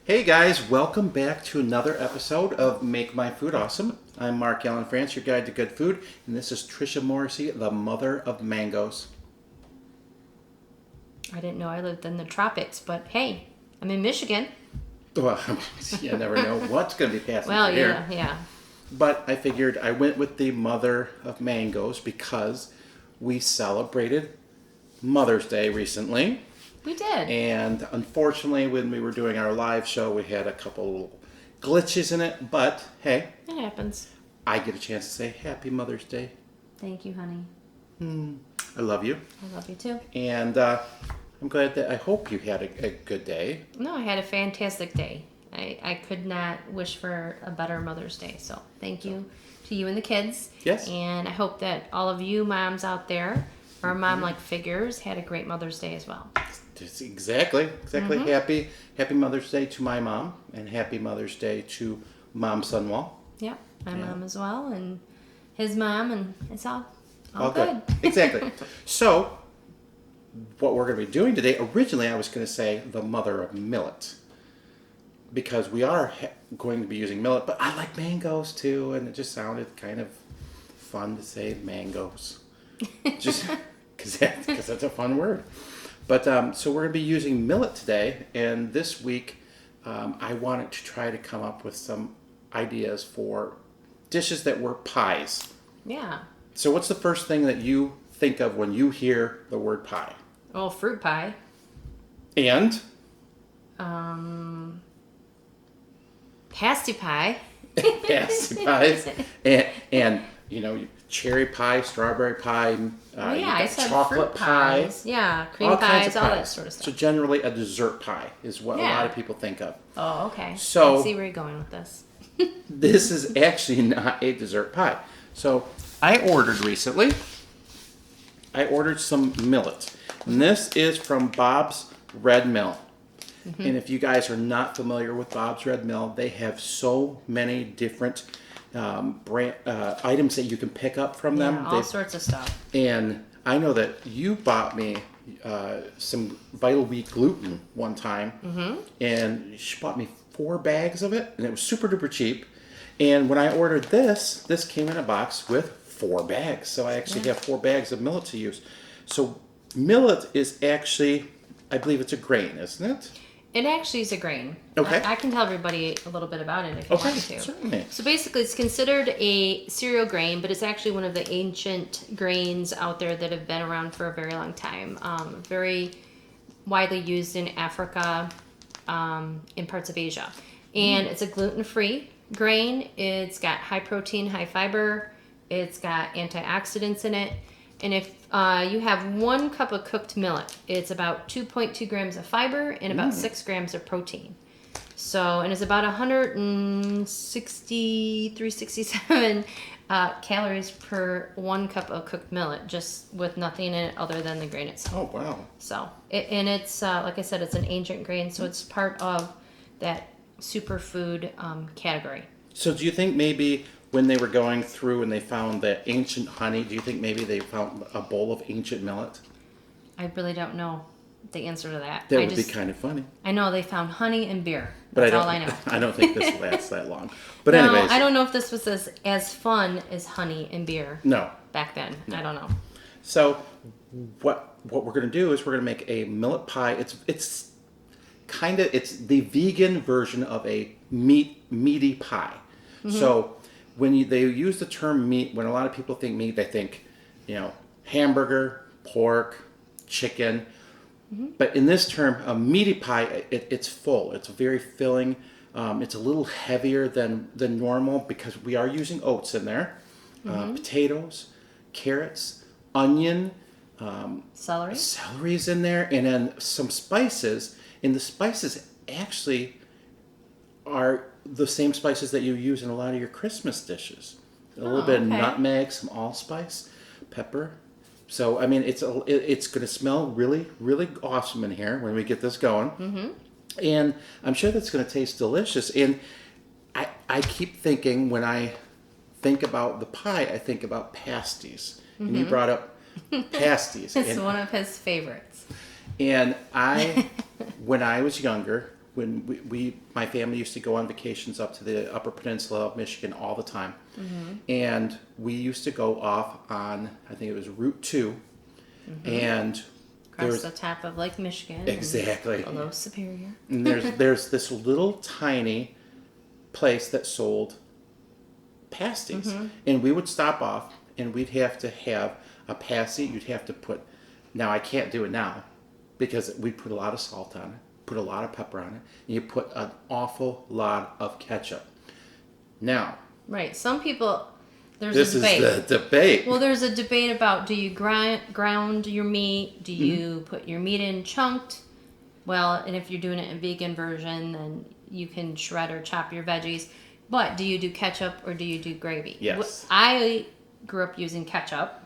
Hey guys, welcome back to another episode of Make My Food Awesome. I'm Mark Allen France, your guide to good food, and this is Tricia Morrissey, the mother of mangoes. I didn't know I lived in the tropics, but hey, I'm in Michigan. Well, you never know what's going to be passing Well, through here. yeah. But I figured I went with the mother of mangoes because we celebrated Mother's Day recently. We did. And unfortunately, when we were doing our live show, we had a couple little glitches in it. But hey, It happens. I get a chance to say Happy Mother's Day. Thank you, honey. I love you. I love you too. And I'm glad that I hope you had a good day. No, I had a fantastic day. I could not wish for a better Mother's Day. So thank you to you and the kids. Yes. And I hope that all of you moms out there or mom-like figures had a great Mother's Day as well. Just exactly. Happy Mother's Day to my mom, and Happy Mother's Day to Mom Sunwell. Yep, my mom as well, and his mom, and it's all All good. Exactly. So, what we're going to be doing today, originally I was going to say the mother of millet, because we are going to be using millet, but I like mangoes too, and it just sounded kind of fun to say mangoes. Just because that's a fun word. But so we're going to be using millet today, and this week I wanted to try to come up with some ideas for dishes that were pies. Yeah. So what's the first thing that you think of when you hear the word pie? Well, fruit pie. And? Pasty pie. Pasty pies. And you know, cherry pie, strawberry pie, you I got said chocolate fruit pie. pies. Yeah, cream All kinds pies, of all that pies. sort of stuff. So generally a dessert pie is what a Yeah. lot of people think of. Oh, okay. So- I see where you're going with this. This is actually not a dessert pie. So I ordered recently. I ordered some millet. And this is from Bob's Red Mill. And if you guys are not familiar with Bob's Red Mill, they have so many different brand items that you can pick up from them. Yeah, all sorts of stuff. And I know that you bought me some Vital Wheat gluten one time, and she bought me 4 bags of it, and it was super duper cheap. And when I ordered this came in a box with 4 bags, so I actually have 4 bags of millet to use. So millet is actually, I believe it's a grain, isn't it? It actually is a grain. Okay. I can tell everybody a little bit about it if you want me to. Certainly. So basically, it's considered a cereal grain, but it's actually one of the ancient grains out there that have been around for a very long time. Very widely used in Africa, in parts of Asia. And it's a gluten-free grain. It's got high protein, high fiber. It's got antioxidants in it. And if you have 1 cup of cooked millet, it's about 2.2 grams of fiber and about 6 grams of protein. So, and it's about 167 calories per 1 cup of cooked millet, just with nothing in it other than the grain itself. Oh, wow. So, and it's, like I said, it's an ancient grain, so it's part of that superfood category. So do you think maybe when they were going through and they found the ancient honey, do you think maybe they found a bowl of ancient millet? I really don't know the answer to that. That would be kind of funny. I know they found honey and beer. But That's all I know. I don't think this lasts that long. But No, anyways. I don't know if this was as fun as honey and beer No. back then. I don't know. So what we're going to do is we're going to make a millet pie. It's the vegan version of a meaty pie. So when they use the term meat, when a lot of people think meat, they think, hamburger, pork, chicken. But in this term, a meaty pie, it's full. It's very filling. It's a little heavier than normal because we are using oats in there. Potatoes, carrots, onion, Celery? celery's in there, and then some spices. And the spices actually are the same spices that you use in a lot of your Christmas dishes. A little bit of okay. nutmeg, some allspice, pepper. So I mean, it's going to smell really, really awesome in here when we get this going. And I'm sure that's going to taste delicious. And I keep thinking, when I think about the pie, I think about pasties. And you brought up pasties. It's one of his favorites. And when I was younger, when my family used to go on vacations up to the Upper Peninsula of Michigan all the time, and we used to go off on, I think it was Route 2, and Across the top of Lake Michigan. Exactly. Below Superior. And there's this little tiny place that sold pasties, and we would stop off, and we'd have to have a pasty. You'd have to put. Now I can't do it now, because we put a lot of salt on it, put a lot of pepper on it, and you put an awful lot of ketchup. Now. Right. Some people. This is the debate. Well, there's a debate about, do you ground your meat? Do you put your meat in chunked? Well, and if you're doing it in vegan version, then you can shred or chop your veggies. But do you do ketchup or do you do gravy? Yes. I grew up using ketchup.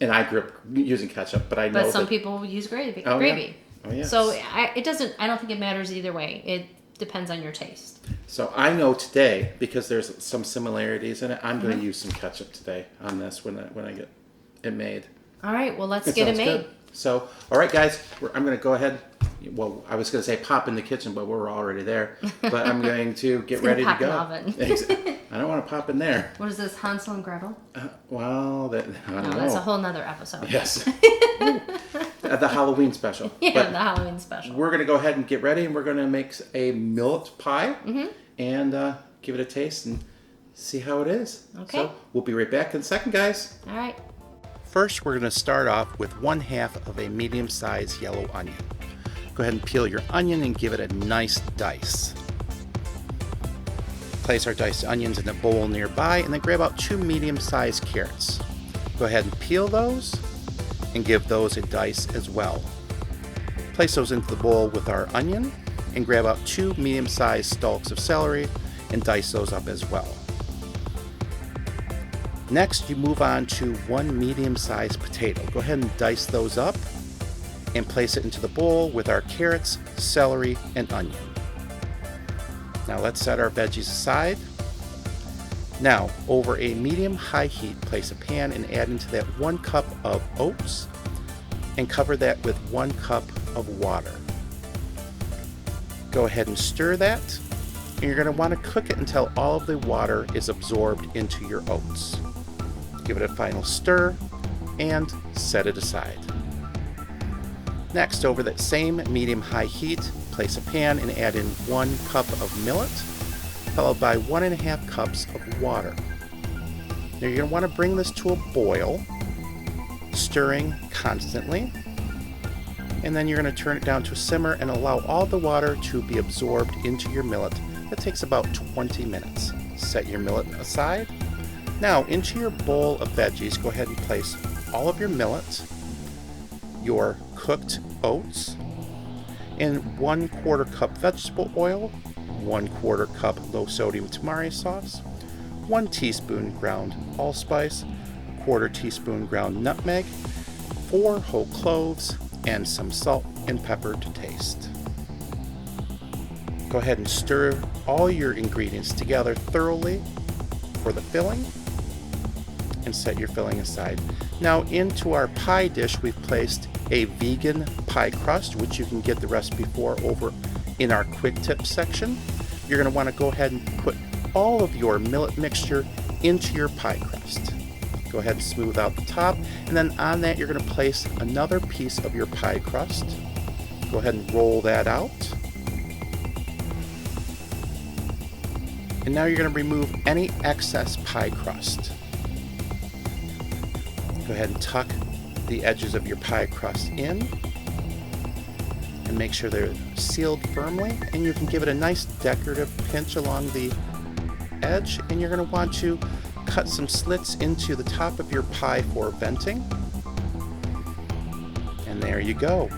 And I grew up using ketchup, but I know But some people use gravy. Oh, yeah. Oh, yeah. So it doesn't. I don't think it matters either way. It depends on your taste. So I know today, because there's some similarities in it, I'm going to use some ketchup today on this when I get it made. All right, well, let's get it made. Good. So, all right, guys, I'm going to go ahead. Well, I was going to say pop in the kitchen, but we're already there. But I'm going to get ready to go. Pop in the oven. I don't want to pop in there. What is this, Hansel and Gretel? Well, I don't know. That's a whole nother episode. Yes. The Halloween special. Yeah, But the Halloween special. we're going to go ahead and get ready, and we're going to make a millet pie and give it a taste and see how it is. Okay. So we'll be right back in a second, guys. All right. First, we're going to start off with 1/2 of a medium-sized yellow onion. Go ahead and peel your onion and give it a nice dice. Place our diced onions in a bowl nearby, and then grab out 2 medium-sized carrots. Go ahead and peel those and give those a dice as well. Place those into the bowl with our onion and grab out 2 medium-sized stalks of celery and dice those up as well. Next, you move on to 1 medium-sized potato. Go ahead and dice those up and place it into the bowl with our carrots, celery, and onion. Now let's set our veggies aside. Now, over a medium-high heat, place a pan and add into that 1 cup of oats and cover that with 1 cup of water. Go ahead and stir that, and you're going to want to cook it until all of the water is absorbed into your oats. Give it a final stir and set it aside. Next, over that same medium-high heat, place a pan and add in 1 cup of millet, followed by 1.5 cups of water. Now you're going to want to bring this to a boil, stirring constantly, and then you're going to turn it down to a simmer and allow all the water to be absorbed into your millet. That takes about 20 minutes. Set your millet aside. Now, into your bowl of veggies, go ahead and place all of your millet, your cooked oats, and 1/4 cup vegetable oil, 1/4 cup low sodium tamari sauce, 1 teaspoon ground allspice, 1/4 teaspoon ground nutmeg, 4 whole cloves, and some salt and pepper to taste. Go ahead and stir all your ingredients together thoroughly for the filling and set your filling aside. Now, into our pie dish, we've placed a vegan pie crust, which you can get the recipe for over in our quick tips section. You're going to want to go ahead and put all of your millet mixture into your pie crust. Go ahead and smooth out the top, and then on that you're going to place another piece of your pie crust. Go ahead and roll that out. And now you're going to remove any excess pie crust. Go ahead and tuck the edges of your pie crust in and make sure they're sealed firmly, and you can give it a nice decorative pinch along the edge, and you're going to want to cut some slits into the top of your pie for venting. And there you go.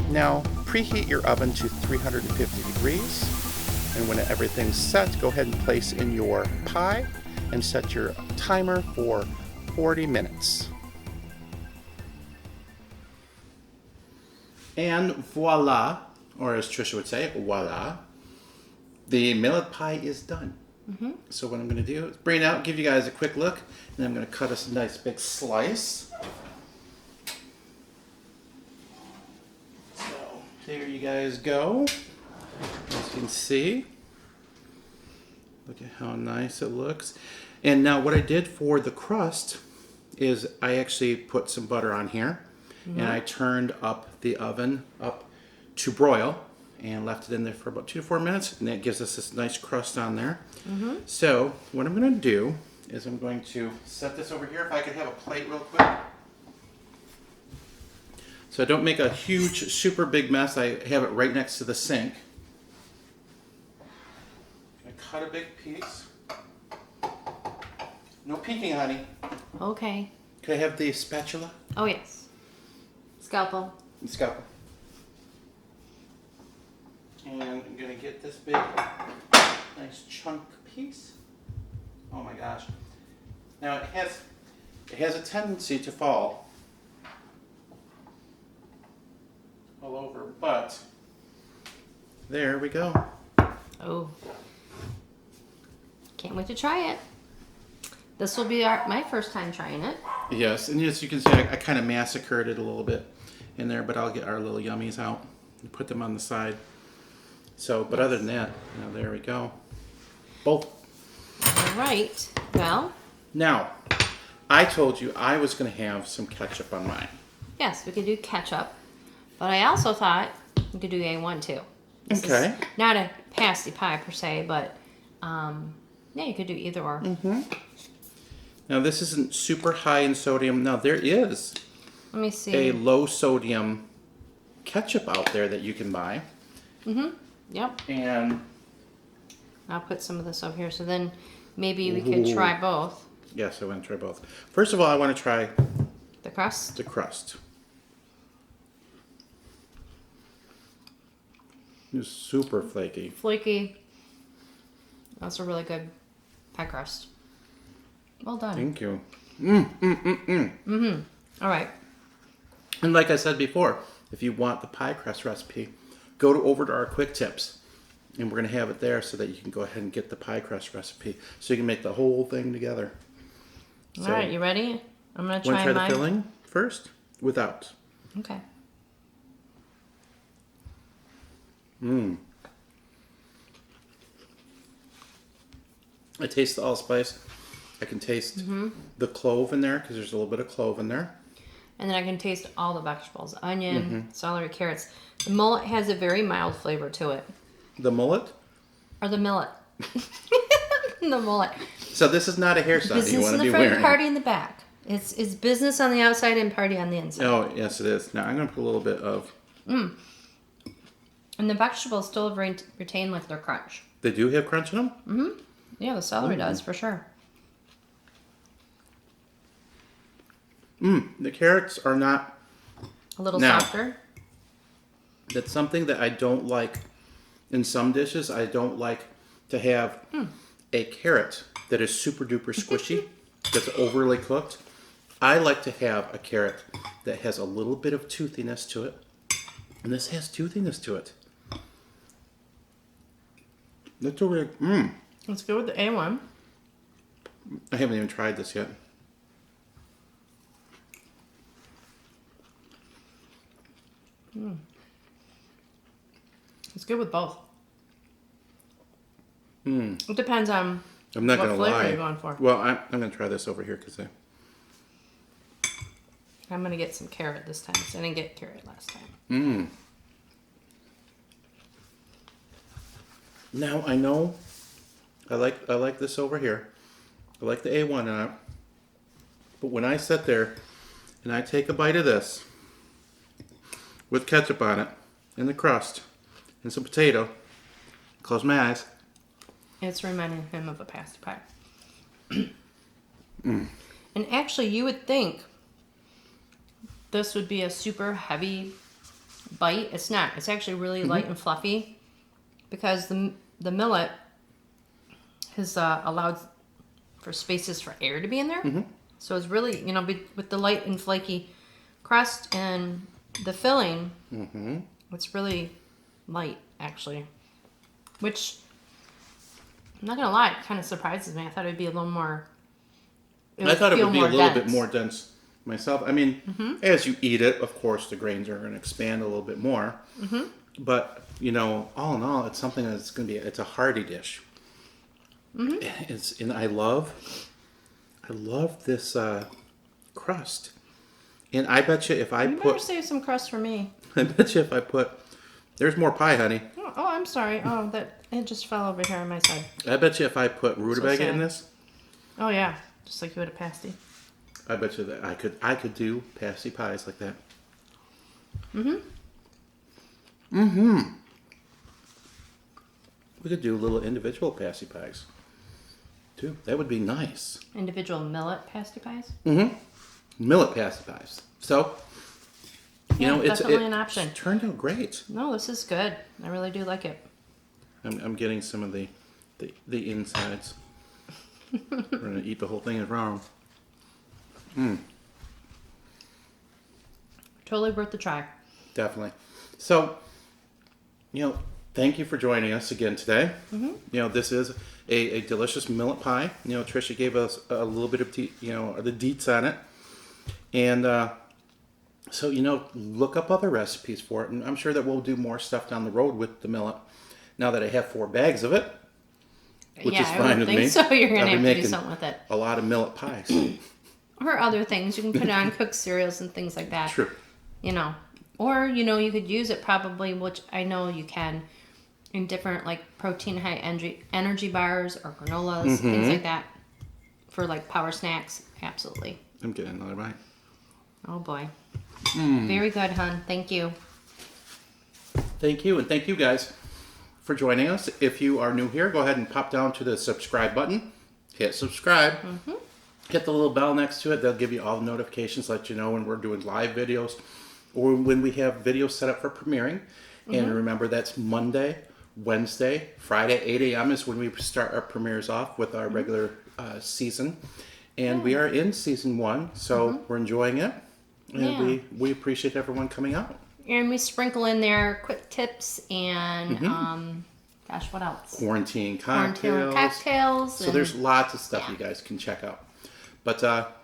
Now preheat your oven to 350 degrees, and when everything's set, go ahead and place in your pie and set your timer for 40 minutes. And voila, or as Tricia would say, voila, the millet pie is done. So what I'm going to do is bring it out, give you guys a quick look, and I'm going to cut us a nice big slice. So There you guys go. As you can see. Look at how nice it looks. And now what I did for the crust is I actually put some butter on here. And I turned up the oven up to broil and left it in there for about 2 to 4 minutes. And that gives us this nice crust on there. So what I'm going to do is I'm going to set this over here. If I could have a plate real quick. So I don't make a huge, super big mess. I have it right next to the sink. I cut a big piece. No peeking, honey. Okay. Can I have the spatula? Oh, yes. Scalpel. And scalpel. And I'm going to get this big, nice chunk piece. Oh my gosh. Now it has a tendency to fall all over, but there we go. Oh. Can't wait to try it. This will be my first time trying it. Yes, and as you can see, I kind of massacred it a little bit in there, but I'll get our little yummies out and put them on the side. So, but other than that, there we go. Both. All right. Well. Now, I told you I was going to have some ketchup on mine. Yes, we could do ketchup. But I also thought we could do A1 too. This Okay. is not a pasty pie per se, but yeah, you could do either or. Now, this isn't super high in sodium. Now, there is Let me see. a low sodium ketchup out there that you can buy. Yep. And I'll put some of this over here. So then maybe we could try both. yes, I want to try both. First of all, I want to try The crust. the crust. It's super flaky. Flaky. That's a really good pie crust. Well done. Thank you. All right. And like I said before, if you want the pie crust recipe, go over to our quick tips. And we're going to have it there so that you can go ahead and get the pie crust recipe. So you can make the whole thing together. All right, you ready? I'm going to Want try to try mine. the filling first? Without. Okay. I taste the allspice. I can taste the clove in there because there's a little bit of clove in there. And then I can taste all the vegetables. Onion, celery, carrots. The mullet has a very mild flavor to it. The mullet? Or the millet. The mullet. So this is not a hairstyle you Business want in to the be front, wearing. party in the back. It's business on the outside and party on the inside. Oh, yes it is. Now I'm going to put a little bit of... And the vegetables still retain like their crunch. They do have crunch in them? Yeah, the celery does for sure. The carrots are not... A little Now. softer. That's something that I don't like in some dishes. I don't like to have a carrot that is super duper squishy, that's overly cooked. I like to have a carrot that has a little bit of toothiness to it. And this has toothiness to it. That's really... Let's go with the A1. I haven't even tried this yet. It's good with both. It depends on I'm not what going to flavor lie. you're going for. Well, I'm going to try this over here because I'm going to get some carrot this time. So I didn't get carrot last time. Now I know I like this over here. I like the A1 on it. But when I sit there and I take a bite of this with ketchup on it and the crust and some potato, close my eyes. It's reminding him of a pasty pie. And actually, you would think this would be a super heavy bite. It's not. It's actually really light and fluffy because the millet has allowed for spaces for air to be in there. So it's really, with the light and flaky crust and the filling, it's really light, actually. Which, I'm not going to lie, it kind of surprises me. I thought it would be a little more... I thought it would be a little bit dense. more dense myself. I mean, as you eat it, of course, the grains are going to expand a little bit more. But, you know, all in all, it's something that's going to be, it's a hearty dish. And I love this crust. And I bet you if I You better put, save some crust for me. I bet you if I put, there's more pie, honey. Oh, I'm sorry. Oh, that it just fell over here on my side. I bet you if I put rutabaga in sad. this, Oh yeah, just like you would a pasty. I bet you that I could do pasty pies like that. We could do little individual pasty pies too. That would be nice. Individual millet pasty pies. Millet pasty pies. So, you Yeah, know, it's definitely an option. It's turned out great. No, this is good. I really do like it. I'm getting some of the insides. We're gonna eat the whole thing in raw. Totally worth the try. Definitely. So, you know, thank you for joining us again today. You know, this is a delicious millet pie. You know, Tricia gave us a little bit of the deets on it, and so you know, look up other recipes for it, and I'm sure that we'll do more stuff down the road with the millet. Now that I have 4 bags of it, which yeah, is I fine would with think me. so. You're gonna I'll be have to do making something with it, a lot of millet pies. or other things. You can put it on cooked cereals and things like that. True. You know, or you know, you could use it probably, which I know you can, in different like protein high energy bars or granolas, things like that, for like power snacks. Absolutely. I'm getting another bite. Oh boy. Very good, hon. Thank you. Thank you, and thank you guys for joining us. If you are new here, go ahead and pop down to the subscribe button. Hit subscribe. Hit the little bell next to it. They'll give you all the notifications, let you know when we're doing live videos or when we have videos set up for premiering. And remember, that's Monday, Wednesday, Friday, 8 a.m. is when we start our premieres off with our regular season. And we are in season 1, so we're enjoying it. And we appreciate everyone coming out. And we sprinkle in there quick tips and gosh, what else? Quarantine Quarantine cocktails. cocktails. So there's lots of stuff you guys can check out. But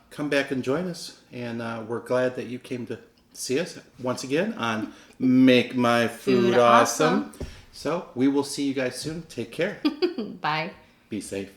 come back and join us. And we're glad that you came to see us once again on Make My Food Awesome. So we will see you guys soon. Take care. Bye. Be safe.